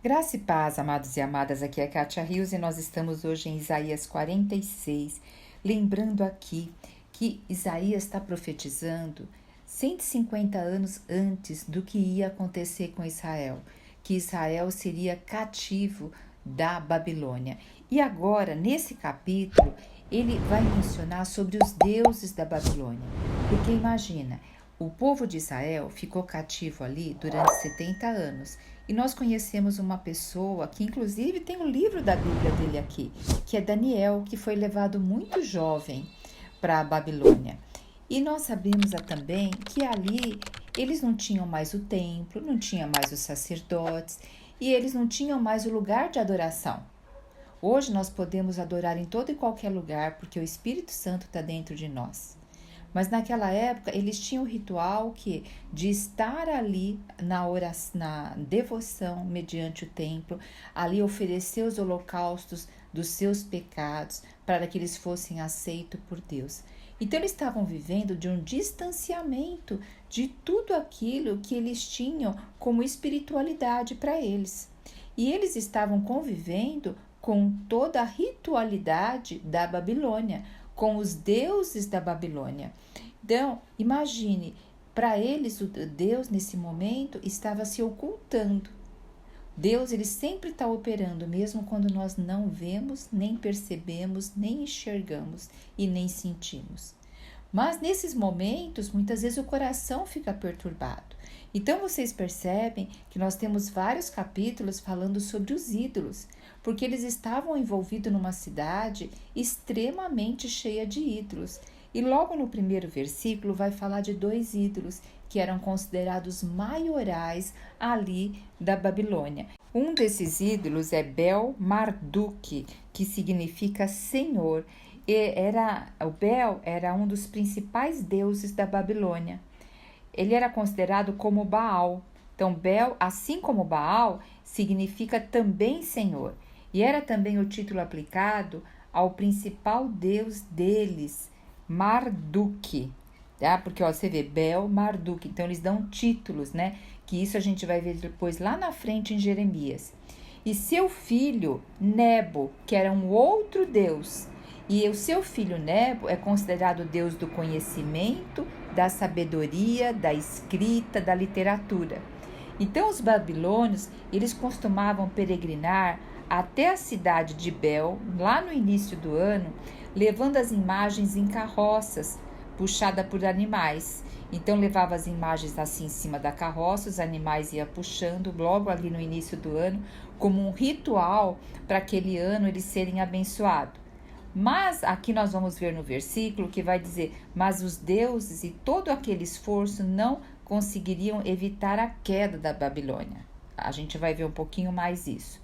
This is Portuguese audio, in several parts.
Graça e paz, amados e amadas, aqui é a Kátia Rios e nós estamos hoje em Isaías 46, lembrando aqui que Isaías está profetizando 150 anos antes do que ia acontecer com Israel, que Israel seria cativo da Babilônia. E agora, nesse capítulo, ele vai mencionar sobre os deuses da Babilônia, porque imagina, o povo de Israel ficou cativo ali durante 70 anos. E nós conhecemos uma pessoa que inclusive tem um livro da Bíblia dele aqui, que é Daniel, que foi levado muito jovem para a Babilônia. E nós sabemos também que ali eles não tinham mais o templo, não tinha mais os sacerdotes e eles não tinham mais o lugar de adoração. Hoje nós podemos adorar em todo e qualquer lugar porque o Espírito Santo está dentro de nós. Mas naquela época eles tinham o ritual de estar ali na devoção mediante o templo, ali oferecer os holocaustos dos seus pecados para que eles fossem aceitos por Deus. Então eles estavam vivendo de um distanciamento de tudo aquilo que eles tinham como espiritualidade para eles. E eles estavam convivendo com toda a ritualidade da Babilônia, com os deuses da Babilônia. Então, imagine, para eles o Deus nesse momento estava se ocultando. Deus, ele sempre está operando, mesmo quando nós não vemos, nem percebemos, nem enxergamos e nem sentimos. Mas nesses momentos, muitas vezes o coração fica perturbado. Então vocês percebem que nós temos vários capítulos falando sobre os ídolos, porque eles estavam envolvidos numa cidade extremamente cheia de ídolos. E logo no primeiro versículo vai falar de 2 ídolos que eram considerados maiorais ali da Babilônia. Um desses ídolos é Bel-Marduk, que significa Senhor. O Bel era um dos principais deuses da Babilônia. Ele era considerado como Baal. Então, Bel, assim como Baal, significa também Senhor. E era também o título aplicado ao principal deus deles, Marduk. Tá? Porque você vê Bel, Marduk. Então, eles dão títulos, né? Que isso a gente vai ver depois lá na frente em Jeremias. E seu filho, Nebo, que era um outro deus. E o seu filho Nebo é considerado o deus do conhecimento, da sabedoria, da escrita, da literatura. Então os babilônios, eles costumavam peregrinar até a cidade de Bel, lá no início do ano, levando as imagens em carroças, puxada por animais. Então levava as imagens assim em cima da carroça, os animais iam puxando logo ali no início do ano, como um ritual para aquele ano eles serem abençoados. Mas aqui nós vamos ver no versículo que vai dizer: mas os deuses e todo aquele esforço não conseguiriam evitar a queda da Babilônia. A gente vai ver um pouquinho mais isso.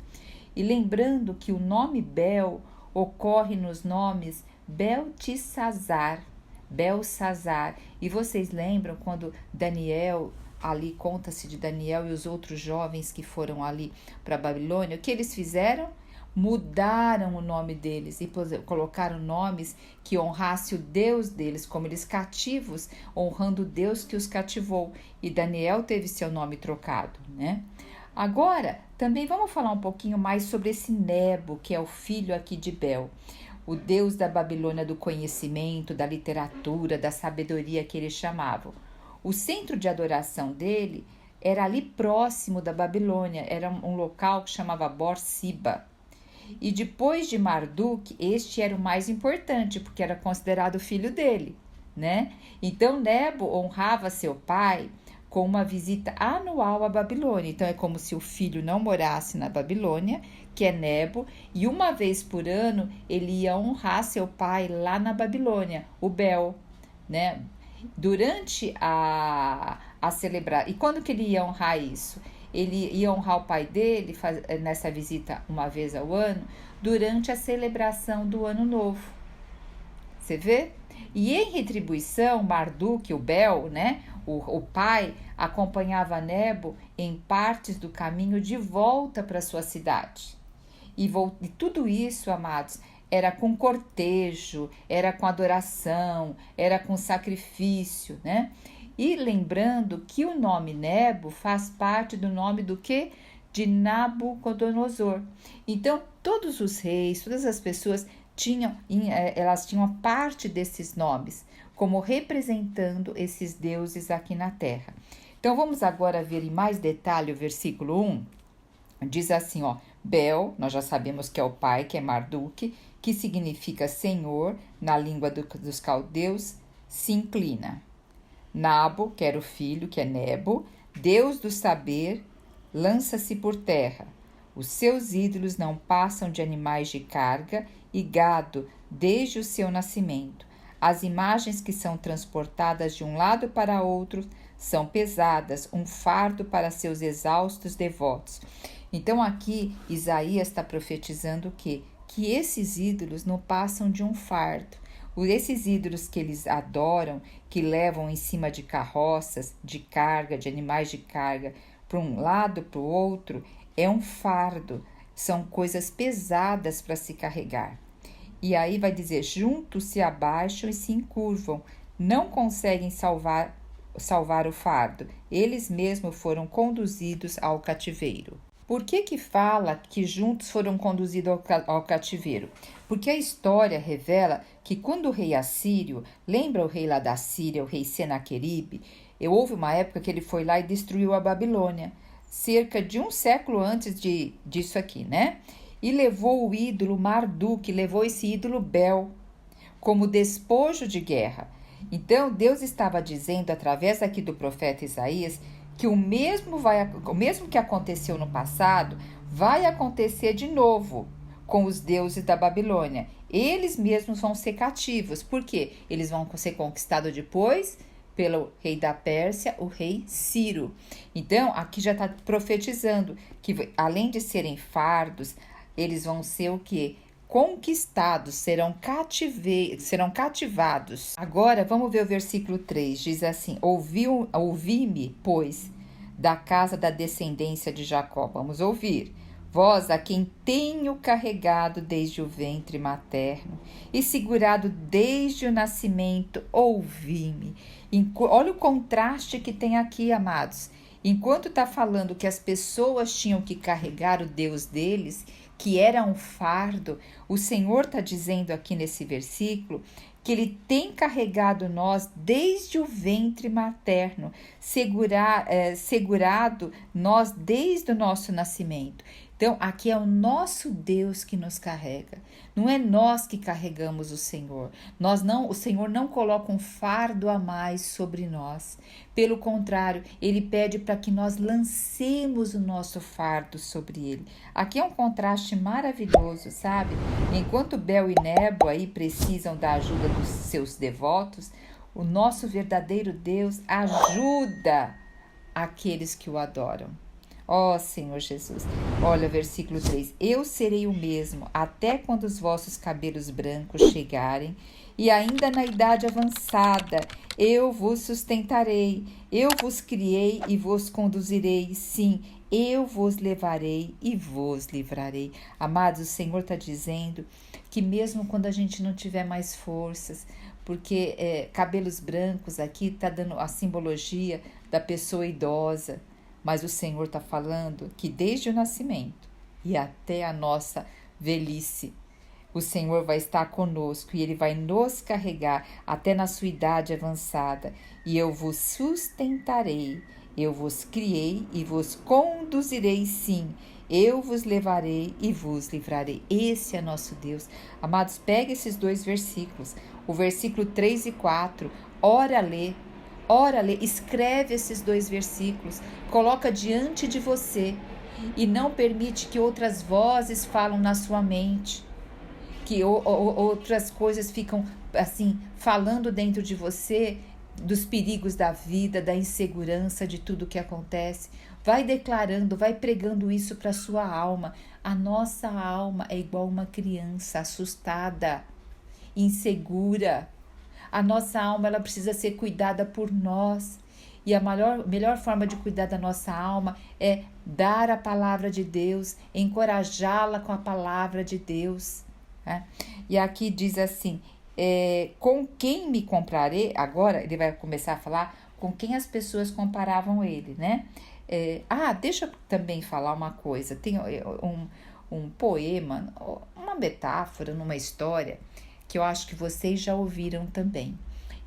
E lembrando que o nome Bel ocorre nos nomes Beltesazar, Belsazar. E vocês lembram quando Daniel, ali conta-se de Daniel e os outros jovens que foram ali para a Babilônia, o que eles fizeram? Mudaram o nome deles e colocaram nomes que honrasse o Deus deles, como eles cativos, honrando o Deus que os cativou. E Daniel teve seu nome trocado, né? Agora, também vamos falar um pouquinho mais sobre esse Nebo, que é o filho aqui de Bel, o Deus da Babilônia do conhecimento, da literatura, da sabedoria que eles chamavam. O centro de adoração dele era ali próximo da Babilônia, era um local que chamava Borsiba. E depois de Marduk, este era o mais importante, porque era considerado filho dele, né? Então, Nebo honrava seu pai com uma visita anual à Babilônia. Então, é como se o filho não morasse na Babilônia, que é Nebo, e uma vez por ano ele ia honrar seu pai lá na Babilônia, o Bel, né? Durante a celebrar. E quando que ele ia honrar isso? Ele ia honrar o pai dele nessa visita uma vez ao ano, durante a celebração do Ano Novo. Você vê? E em retribuição, Marduk, o Bel, né, o pai, acompanhava Nebo em partes do caminho de volta para sua cidade. E tudo isso, amados, era com cortejo, era com adoração, era com sacrifício, né? E lembrando que o nome Nebo faz parte do nome do quê? de Nabucodonosor. Então, todos os reis, todas as pessoas elas tinham parte desses nomes, como representando esses deuses aqui na terra. Então, vamos agora ver em mais detalhe o versículo 1. Diz assim, Bel, nós já sabemos que é o pai, que é Marduk, que significa senhor, na língua dos caldeus, se inclina. Nabo, que era o filho, que é Nebo, deus do saber, lança-se por terra. Os seus ídolos não passam de animais de carga e gado desde o seu nascimento. As imagens que são transportadas de um lado para outro são pesadas, um fardo para seus exaustos devotos. Então aqui Isaías está profetizando o quê? Que esses ídolos não passam de um fardo. Esses ídolos que eles adoram, que levam em cima de carroças, de carga, de animais de carga, para um lado, para o outro, é um fardo. São coisas pesadas para se carregar. E aí vai dizer, juntos se abaixam e se encurvam, não conseguem salvar o fardo. Eles mesmos foram conduzidos ao cativeiro. Por que fala que juntos foram conduzidos ao cativeiro? Porque a história revela que quando o rei assírio, lembra o rei lá da Síria, o rei Senaqueribe, houve uma época que ele foi lá e destruiu a Babilônia, cerca de um século antes disso aqui, né? E levou o ídolo Marduk, levou esse ídolo Bel, como despojo de guerra. Então, Deus estava dizendo, através aqui do profeta Isaías, que o mesmo que aconteceu no passado, vai acontecer de novo com os deuses da Babilônia. Eles mesmos vão ser cativos. Por quê? Eles vão ser conquistados depois pelo rei da Pérsia, o rei Ciro. Então, aqui já está profetizando que, além de serem fardos, eles vão ser o quê? Conquistados, serão cativados. Agora, vamos ver o versículo 3, diz assim, ouvi-me, pois, da casa da descendência de Jacó. Vamos ouvir. Vós, a quem tenho carregado desde o ventre materno e segurado desde o nascimento, ouvi-me. Olha o contraste que tem aqui, amados. Enquanto está falando que as pessoas tinham que carregar o Deus deles, que era um fardo, o Senhor está dizendo aqui nesse versículo que Ele tem carregado nós desde o ventre materno, segurado nós desde o nosso nascimento. Então, aqui é o nosso Deus que nos carrega. Não é nós que carregamos o Senhor. O Senhor não coloca um fardo a mais sobre nós. Pelo contrário, Ele pede para que nós lancemos o nosso fardo sobre Ele. Aqui é um contraste maravilhoso, sabe? Enquanto Bel e Nebo aí precisam da ajuda dos seus devotos, o nosso verdadeiro Deus ajuda aqueles que o adoram. Senhor Jesus. Olha, versículo 3. Eu serei o mesmo até quando os vossos cabelos brancos chegarem, e ainda na idade avançada eu vos sustentarei. Eu vos criei e vos conduzirei. Sim, eu vos levarei e vos livrarei. Amados, o Senhor está dizendo que mesmo quando a gente não tiver mais forças, porque cabelos brancos aqui está dando a simbologia da pessoa idosa, mas o Senhor está falando que desde o nascimento e até a nossa velhice, o Senhor vai estar conosco e Ele vai nos carregar até na sua idade avançada. E eu vos sustentarei, eu vos criei e vos conduzirei, sim. Eu vos levarei e vos livrarei. Esse é nosso Deus. Amados, pegue esses dois versículos, o versículo 3 e 4, ora, lê, escreve esses dois versículos, coloca diante de você e não permite que outras vozes falam na sua mente, que outras coisas ficam assim, falando dentro de você dos perigos da vida, da insegurança, de tudo que acontece. Vai declarando, vai pregando isso para a sua alma. A nossa alma é igual uma criança assustada, insegura. A nossa alma, ela precisa ser cuidada por nós. E a melhor forma de cuidar da nossa alma é dar a palavra de Deus, encorajá-la com a palavra de Deus. Né? E aqui diz assim, com quem me compararei? Agora ele vai começar a falar com quem as pessoas comparavam ele, né? Deixa eu também falar uma coisa. Tem um poema, uma metáfora numa história que eu acho que vocês já ouviram também.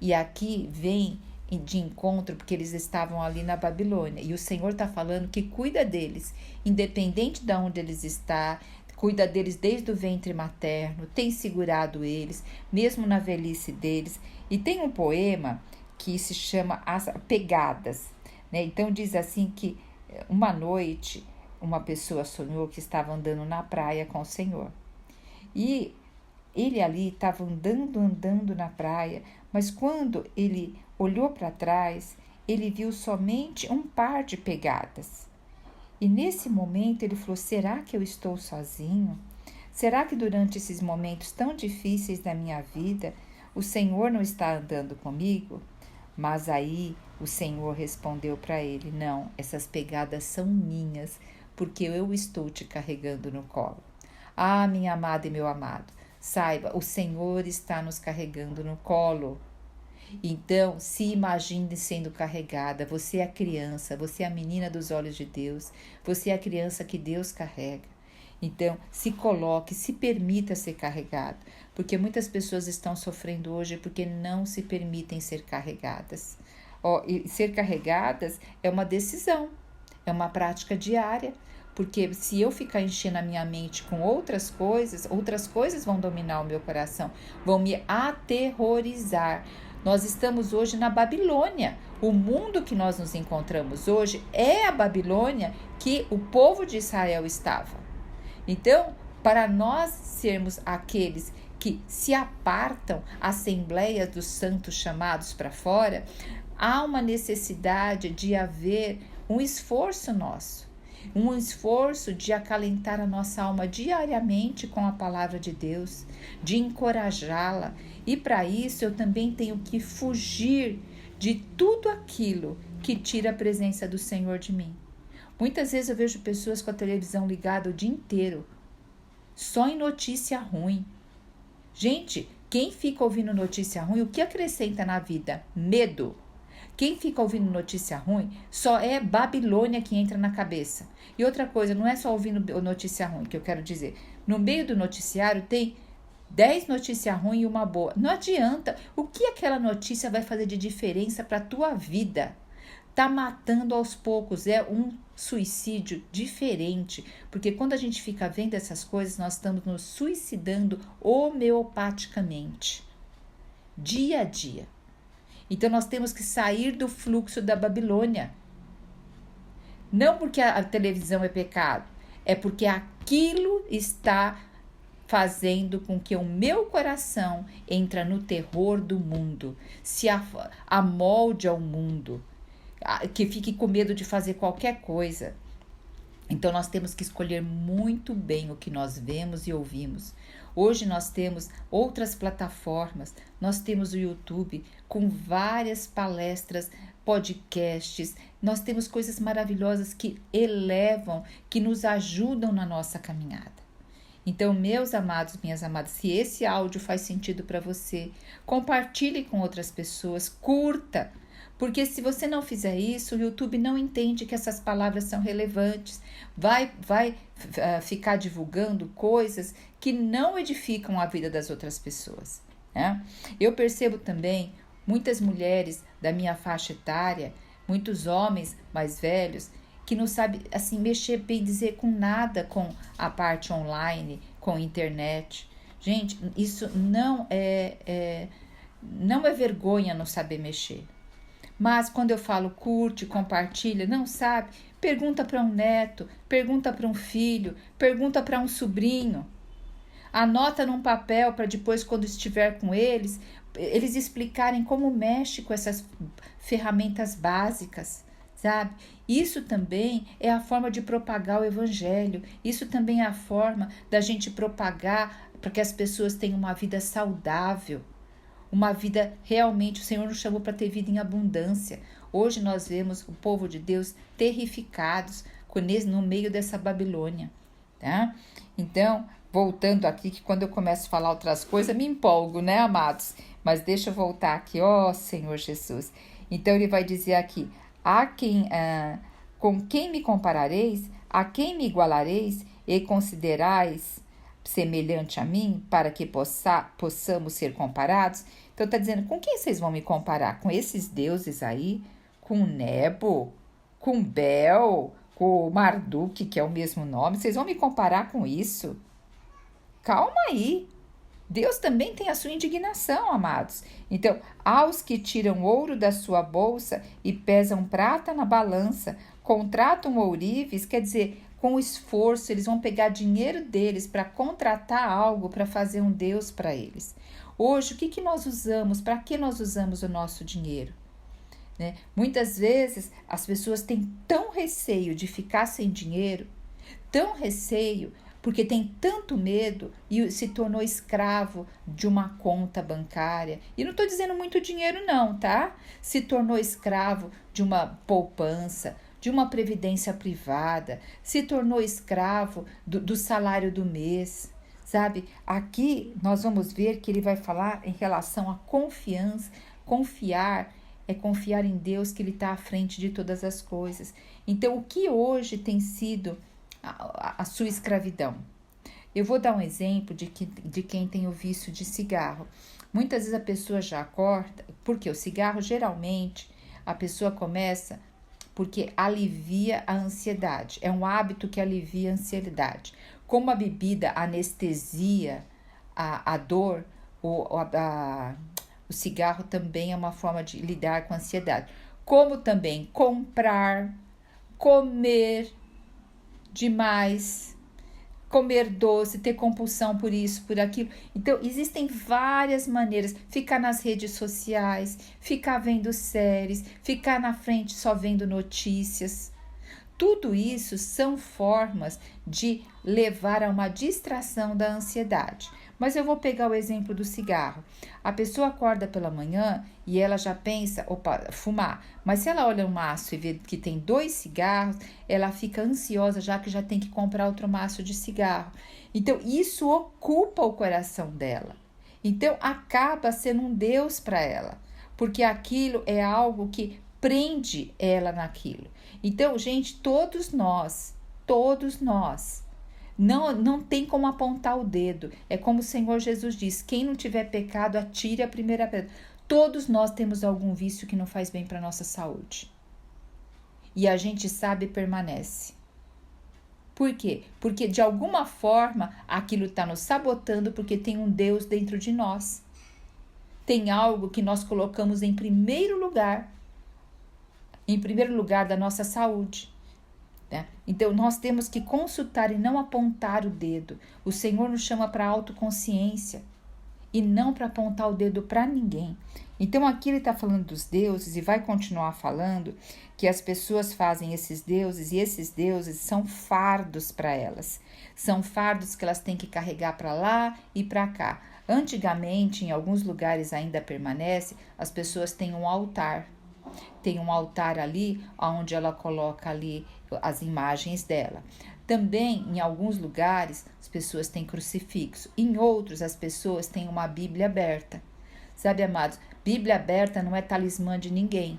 E aqui vem de encontro porque eles estavam ali na Babilônia. E o Senhor está falando que cuida deles, independente de onde eles estão, cuida deles desde o ventre materno, tem segurado eles, mesmo na velhice deles. E tem um poema que se chama As Pegadas, né? Então diz assim que uma noite uma pessoa sonhou que estava andando na praia com o Senhor. E ele ali estava andando na praia, mas quando ele olhou para trás, ele viu somente um par de pegadas. E nesse momento ele falou: será que eu estou sozinho? Será que durante esses momentos tão difíceis da minha vida, o Senhor não está andando comigo? Mas aí o Senhor respondeu para ele: não, essas pegadas são minhas, porque eu estou te carregando no colo. Ah, minha amada e meu amado, saiba, o Senhor está nos carregando no colo. Então, se imagine sendo carregada. Você é a criança, você é a menina dos olhos de Deus, você é a criança que Deus carrega. Então, se coloque, se permita ser carregado, porque muitas pessoas estão sofrendo hoje porque não se permitem ser carregadas. E ser carregadas é uma decisão, é uma prática diária, porque se eu ficar enchendo a minha mente com outras coisas vão dominar o meu coração, vão me aterrorizar. Nós estamos hoje na Babilônia. O mundo que nós nos encontramos hoje é a Babilônia que o povo de Israel estava. Então, para nós sermos aqueles que se apartam, assembleias dos santos chamados para fora, há uma necessidade de haver um esforço nosso. Um esforço de acalentar a nossa alma diariamente com a palavra de Deus, de encorajá-la. E para isso eu também tenho que fugir de tudo aquilo que tira a presença do Senhor de mim. Muitas vezes eu vejo pessoas com a televisão ligada o dia inteiro, só em notícia ruim. Gente, quem fica ouvindo notícia ruim, o que acrescenta na vida? Medo. Quem fica ouvindo notícia ruim, só é Babilônia que entra na cabeça. E outra coisa, não é só ouvindo notícia ruim, que eu quero dizer. No meio do noticiário tem 10 notícias ruins e uma boa. Não adianta. O que aquela notícia vai fazer de diferença para a tua vida? Tá matando aos poucos, é um suicídio diferente, porque quando a gente fica vendo essas coisas, nós estamos nos suicidando homeopaticamente, dia a dia. Então nós temos que sair do fluxo da Babilônia. Não porque a televisão é pecado, é porque aquilo está fazendo com que o meu coração entre no terror do mundo, se amolde ao mundo, que fique com medo de fazer qualquer coisa. Então nós temos que escolher muito bem o que nós vemos e ouvimos. Hoje nós temos outras plataformas, nós temos o YouTube com várias palestras, podcasts, nós temos coisas maravilhosas que elevam, que nos ajudam na nossa caminhada. Então, meus amados, minhas amadas, se esse áudio faz sentido para você, compartilhe com outras pessoas, curta, porque se você não fizer isso, o YouTube não entende que essas palavras são relevantes, vai ficar divulgando coisas que não edificam a vida das outras pessoas, né? Eu percebo também muitas mulheres da minha faixa etária, muitos homens mais velhos, que não sabem assim, mexer, bem dizer, com nada com a parte online, com a internet. Gente, isso não é vergonha não saber mexer. Mas quando eu falo curte, compartilha, não sabe, pergunta para um neto, pergunta para um filho, pergunta para um sobrinho. Anota num papel para depois, quando estiver com eles explicarem como mexe com essas ferramentas básicas, sabe? Isso também é a forma de propagar o evangelho. Isso também é a forma da gente propagar para que as pessoas tenham uma vida saudável. Uma vida realmente, o Senhor nos chamou para ter vida em abundância. Hoje nós vemos o povo de Deus terrificados no meio dessa Babilônia, tá? Então, voltando aqui, que quando eu começo a falar outras coisas, me empolgo, né, amados? Mas deixa eu voltar aqui, ó Senhor Jesus. Então, ele vai dizer aqui, há quem Com quem me comparareis? A quem me igualareis? E considerais semelhante a mim, para que possamos ser comparados? Então está dizendo, com quem vocês vão me comparar? Com esses deuses aí? Com Nebo? Com Bel? Com Marduk, que é o mesmo nome? Vocês vão me comparar com isso? Calma aí. Deus também tem a sua indignação, amados. Então, aos que tiram ouro da sua bolsa e pesam prata na balança, contratam ourives, quer dizer, com esforço, eles vão pegar dinheiro deles para contratar algo para fazer um Deus para eles. Hoje, o que nós usamos? Para que nós usamos o nosso dinheiro? Né? Muitas vezes, as pessoas têm tão receio de ficar sem dinheiro, tão receio, porque tem tanto medo e se tornou escravo de uma conta bancária. E não estou dizendo muito dinheiro não, tá? Se tornou escravo de uma poupança, de uma previdência privada, se tornou escravo do salário do mês, sabe? Aqui nós vamos ver que ele vai falar em relação à confiança. Confiar é confiar em Deus, que ele está à frente de todas as coisas. Então, o que hoje tem sido a sua escravidão? Eu vou dar um exemplo de quem tem o vício de cigarro. Muitas vezes a pessoa já acorda, porque o cigarro geralmente a pessoa começa porque alivia a ansiedade. É um hábito que alivia a ansiedade. Como a bebida anestesia a dor, o cigarro também é uma forma de lidar com a ansiedade. Como também comprar, comer demais, comer doce, ter compulsão por isso, por aquilo. Então, existem várias maneiras. Ficar nas redes sociais, ficar vendo séries, ficar na frente só vendo notícias. Tudo isso são formas de levar a uma distração da ansiedade. Mas eu vou pegar o exemplo do cigarro. A pessoa acorda pela manhã e ela já pensa, opa, fumar. Mas se ela olha um maço e vê que tem 2 cigarros, ela fica ansiosa já que já tem que comprar outro maço de cigarro. Então, isso ocupa o coração dela. Então, acaba sendo um Deus para ela. Porque aquilo é algo que prende ela naquilo. Então, gente, todos nós, não tem como apontar o dedo. É como o Senhor Jesus diz, quem não tiver pecado, atire a primeira pedra. Todos nós temos algum vício que não faz bem para a nossa saúde. E a gente sabe e permanece. Por quê? Porque de alguma forma aquilo está nos sabotando, porque tem um Deus dentro de nós. Tem algo que nós colocamos em primeiro lugar da nossa saúde. Né? Então, nós temos que consultar e não apontar o dedo. O Senhor nos chama para a autoconsciência e não para apontar o dedo para ninguém. Então, aqui ele está falando dos deuses e vai continuar falando que as pessoas fazem esses deuses e esses deuses são fardos para elas. São fardos que elas têm que carregar para lá e para cá. Antigamente, em alguns lugares ainda permanece, as pessoas têm um altar. Tem um altar ali, onde ela coloca ali as imagens dela. Também, em alguns lugares, as pessoas têm crucifixo. Em outros, as pessoas têm uma Bíblia aberta. Sabe, amados, Bíblia aberta não é talismã de ninguém.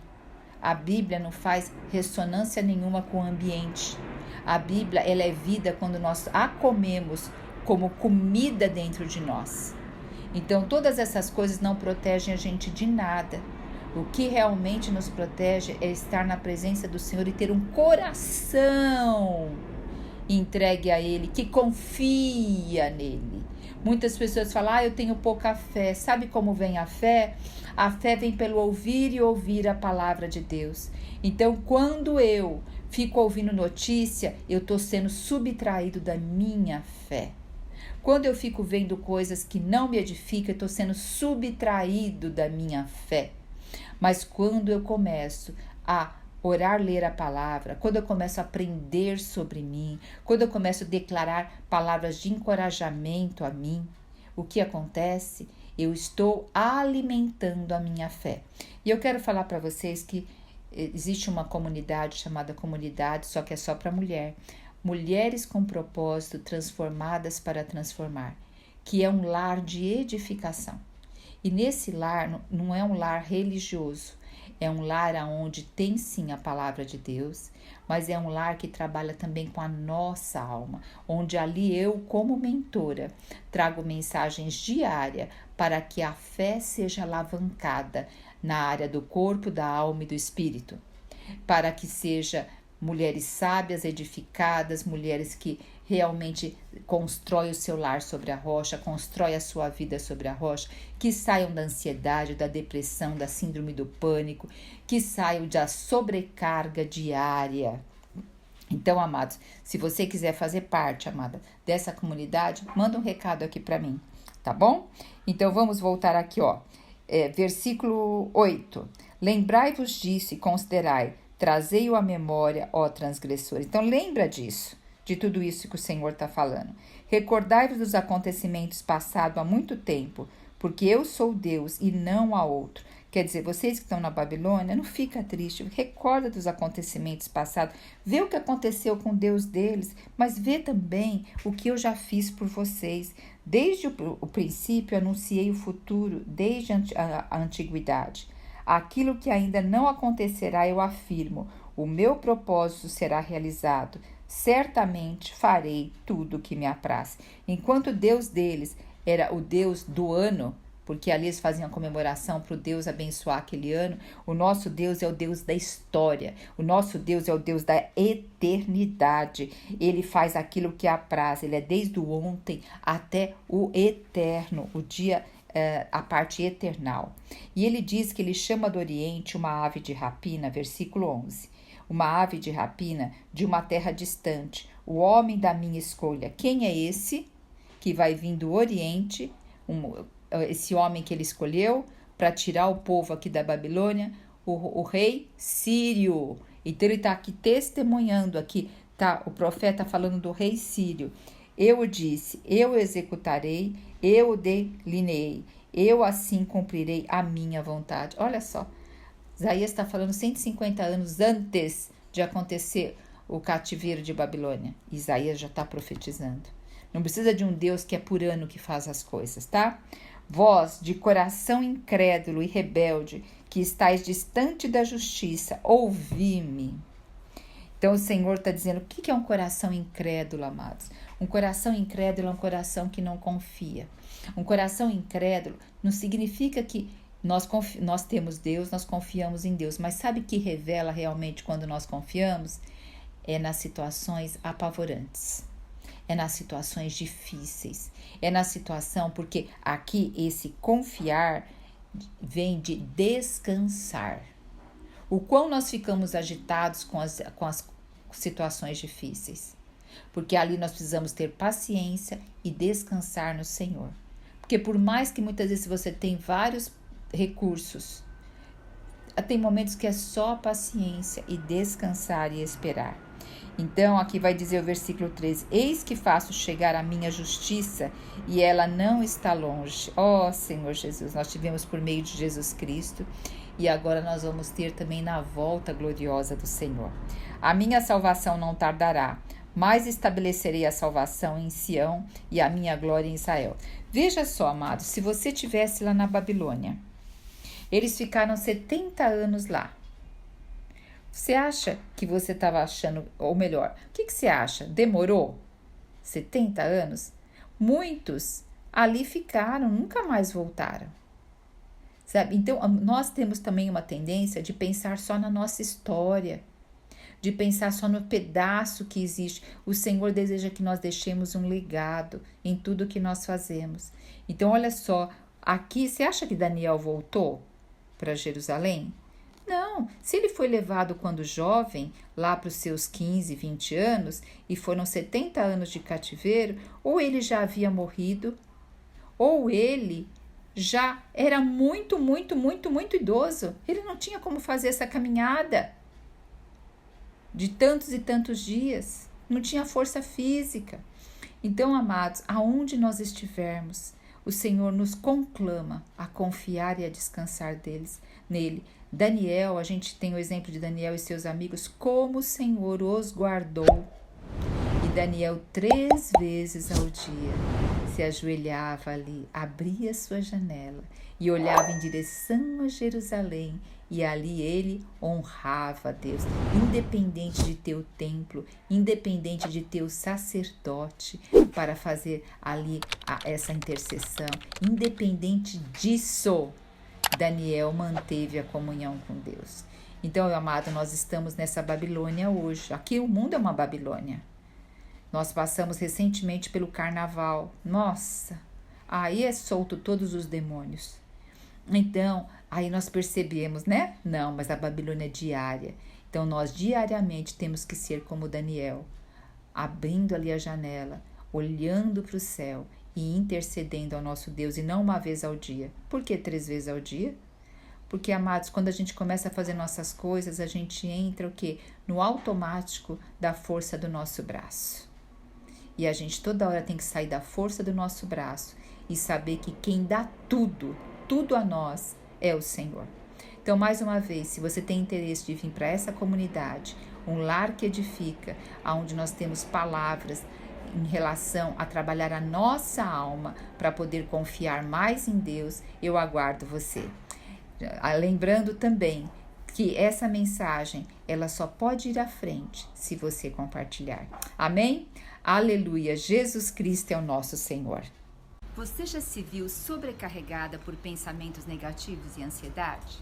A Bíblia não faz ressonância nenhuma com o ambiente. A Bíblia, ela é vida quando nós a comemos como comida dentro de nós. Então, todas essas coisas não protegem a gente de nada. O que realmente nos protege é estar na presença do Senhor e ter um coração entregue a Ele, que confia nele. Muitas pessoas falam, eu tenho pouca fé. Sabe como vem a fé? A fé vem pelo ouvir e ouvir a palavra de Deus. Então, quando eu fico ouvindo notícia, eu estou sendo subtraído da minha fé. Quando eu fico vendo coisas que não me edificam, eu estou sendo subtraído da minha fé. Mas quando eu começo a orar, ler a palavra, quando eu começo a aprender sobre mim, quando eu começo a declarar palavras de encorajamento a mim, o que acontece? Eu estou alimentando a minha fé. E eu quero falar para vocês que existe uma comunidade chamada comunidade, só que é só para mulher. Mulheres com propósito, transformadas para transformar, que é um lar de edificação. E nesse lar não é um lar religioso, É um lar onde tem sim a palavra de Deus, mas é um lar que trabalha também com a nossa alma, onde ali eu, como mentora, trago mensagens diárias para que a fé seja alavancada na área do corpo, da alma e do espírito, para que seja mulheres sábias, edificadas, mulheres que realmente constroem o seu lar sobre a rocha, constroem a sua vida sobre a rocha, que saiam da ansiedade, da depressão, da síndrome do pânico, que saiam da sobrecarga diária. Então, amados, se você quiser fazer parte, amada, dessa comunidade, manda um recado aqui para mim, tá bom? Então, vamos voltar aqui, ó. Versículo 8. Lembrai-vos disso e considerai, trazei-o à memória, ó transgressores. Então, lembra disso, de tudo isso que o Senhor está falando. Recordai-vos dos acontecimentos passados há muito tempo, porque eu sou Deus e não há outro. Quer dizer, vocês que estão na Babilônia, não fica triste, recorda dos acontecimentos passados, vê o que aconteceu com Deus deles, mas vê também o que eu já fiz por vocês. Desde o princípio anunciei o futuro, desde a antiguidade. Aquilo que ainda não acontecerá, eu afirmo, o meu propósito será realizado. Certamente farei tudo o que me apraz. Enquanto o Deus deles era o Deus do ano, porque ali eles faziam a comemoração para o Deus abençoar aquele ano, o nosso Deus é o Deus da história, o nosso Deus é o Deus da eternidade. Ele faz aquilo que apraz, ele é desde o ontem até o eterno, o dia, a parte eternal. E ele diz que ele chama do Oriente uma ave de rapina, versículo 11. Uma ave de rapina de uma terra distante, o homem da minha escolha. Quem é esse que vai vir do Oriente, esse homem que ele escolheu para tirar o povo aqui da Babilônia? O rei Sírio. Então ele está aqui testemunhando, aqui tá o profeta falando do rei Sírio. Eu o disse, eu o executarei, eu o delineei, eu assim cumprirei a minha vontade. Olha só, Isaías está falando 150 anos antes de acontecer o cativeiro de Babilônia. Isaías já está profetizando. Não precisa de um Deus que é por ano que faz as coisas, tá? Vós, de coração incrédulo e rebelde, que estáis distante da justiça, ouvi-me. Então o Senhor está dizendo, o que é um coração incrédulo, amados? Um coração incrédulo é um coração que não confia. Um coração incrédulo não significa que nós temos Deus, nós confiamos em Deus. Mas sabe o que revela realmente quando nós confiamos? É nas situações apavorantes. É nas situações difíceis. É na situação, porque aqui esse confiar vem de descansar. O quão nós ficamos agitados com as situações difíceis. Porque ali nós precisamos ter paciência e descansar no Senhor. Porque por mais que muitas vezes você tem vários recursos, tem momentos que é só paciência e descansar e esperar. Então aqui vai dizer o versículo 13, eis que faço chegar a minha justiça e ela não está longe. Ó Senhor Jesus, nós tivemos por meio de Jesus Cristo e agora nós vamos ter também na volta gloriosa do Senhor. A minha salvação não tardará, mas estabelecerei a salvação em Sião e a minha glória em Israel. Veja só, amados, se você estivesse lá na Babilônia, eles ficaram 70 anos lá. Você acha que você estava achando, ou melhor, o que você acha? Demorou 70 anos? Muitos ali ficaram, nunca mais voltaram. Sabe? Então, nós temos também uma tendência de pensar só na nossa história, de pensar só no pedaço que existe. O Senhor deseja que nós deixemos um legado em tudo que nós fazemos. Então, olha só, aqui, você acha que Daniel voltou para Jerusalém? Não, se ele foi levado quando jovem, lá para os seus 15, 20 anos, e foram 70 anos de cativeiro, ou ele já havia morrido, ou ele já era muito idoso. Ele não tinha como fazer essa caminhada de tantos e tantos dias, não tinha força física. Então, amados, aonde nós estivermos, o Senhor nos conclama a confiar e a descansar nele. Daniel, a gente tem o exemplo de Daniel e seus amigos, como o Senhor os guardou. E Daniel 3 vezes ao dia se ajoelhava ali, abria sua janela e olhava em direção a Jerusalém, e ali ele honrava a Deus, independente de ter o templo, independente de ter o sacerdote para fazer ali essa intercessão, independente disso, Daniel manteve a comunhão com Deus. Então, meu amado, nós estamos nessa Babilônia hoje. Aqui o mundo é uma Babilônia. Nós passamos recentemente pelo carnaval. Nossa, aí é solto todos os demônios. Então, aí nós percebemos, né? Não, mas a Babilônia é diária. Então, nós diariamente temos que ser como Daniel, abrindo ali a janela, olhando para o céu e intercedendo ao nosso Deus, e não uma vez ao dia. Por que 3 vezes ao dia? Porque, amados, quando a gente começa a fazer nossas coisas, a gente entra o quê? No automático da força do nosso braço. E a gente toda hora tem que sair da força do nosso braço e saber que quem dá tudo a nós é o Senhor. Então, mais uma vez, se você tem interesse de vir para essa comunidade, um lar que edifica, onde nós temos palavras em relação a trabalhar a nossa alma para poder confiar mais em Deus, eu aguardo você. Lembrando também que essa mensagem, ela só pode ir à frente se você compartilhar. Amém? Aleluia! Jesus Cristo é o nosso Senhor. Você já se viu sobrecarregada por pensamentos negativos e ansiedade?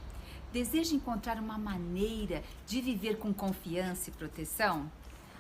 Deseja encontrar uma maneira de viver com confiança e proteção?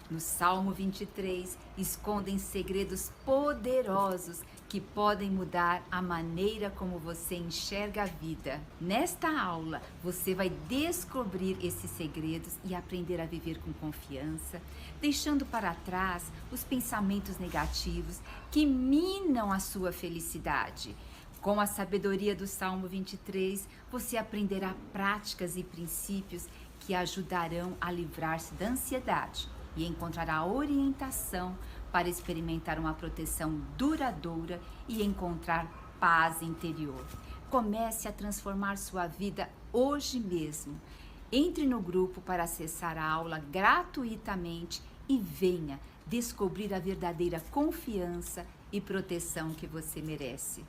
No Salmo 23, escondem segredos poderosos que podem mudar a maneira como você enxerga a vida. Nesta aula, você vai descobrir esses segredos e aprender a viver com confiança, deixando para trás os pensamentos negativos que minam a sua felicidade. Com a sabedoria do Salmo 23, você aprenderá práticas e princípios que ajudarão a livrar-se da ansiedade e encontrará orientação para experimentar uma proteção duradoura e encontrar paz interior. Comece a transformar sua vida hoje mesmo. Entre no grupo para acessar a aula gratuitamente e venha descobrir a verdadeira confiança e proteção que você merece.